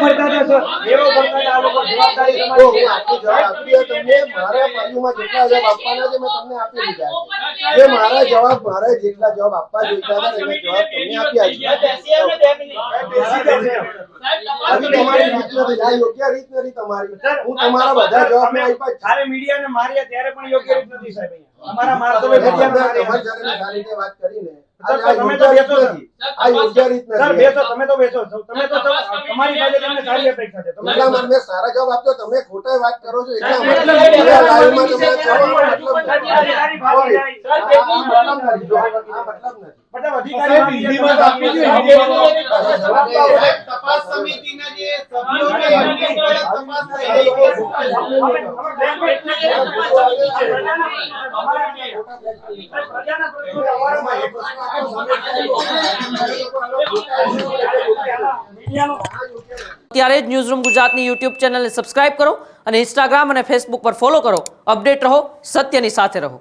ભરતા હતા સર, દેવો ભરતા હતા. આ લોકો જવાબદારી તો હું આટલો જવાબ આપી તમને મારા બાજુમાં જેટલા જવાબ આપવાના છે મેં તમને આપી દીધા છે. જે મારા જવાબ મારે જેટલા જવાબ આપવા જોઈતા હતા એના જવાબ તમને આપ્યા છે. આવી તમારી રીત નથી, આ યોગ્ય રીત નથી તમારી. હું તમારા બધા જવાબ મેં આપ્યા છે. જ્યારે મીડિયાને માર્યા ત્યારે પણ યોગ્ય રીત નથી સાહેબ. અમારા માણસો મીડિયાને તમારી માર્યા. સાથે સારી રીતે વાત કરીને સર, તમે તો બેસો સર. આ યોગ્ય રીત સર નથી. બેસો, તમે તો બેસો. તમે તો તમારી પાસે તમને સારી અપેક્ષા છે. તમે એટલા માટે મેં સારા જવાબ આપ્યો, તમે ખોટા વાત કરો છો એટલા માટે. હવે આ લાઈવમાં તમે આ જવાબનો મતલબ નથી. અધિકારી ભાગી જાય. આ મતલબ નથી. જો, આ મતલબ નથી. મતલબ અધિકારી ભાગી જાય. તપાસ સમિતિના જે સભ્યો છે એમની ઉપર તપાસ થઈ રહી ત્યારે જ ન્યૂઝરૂમ ગુજરાતની યુટ્યુબ ચેનલને સબસ્ક્રાઇબ કરો અને ઇન્સ્ટાગ્રામ અને ફેસબુક પર ફોલો કરો. અપડેટ રહો, સત્યની સાથે રહો.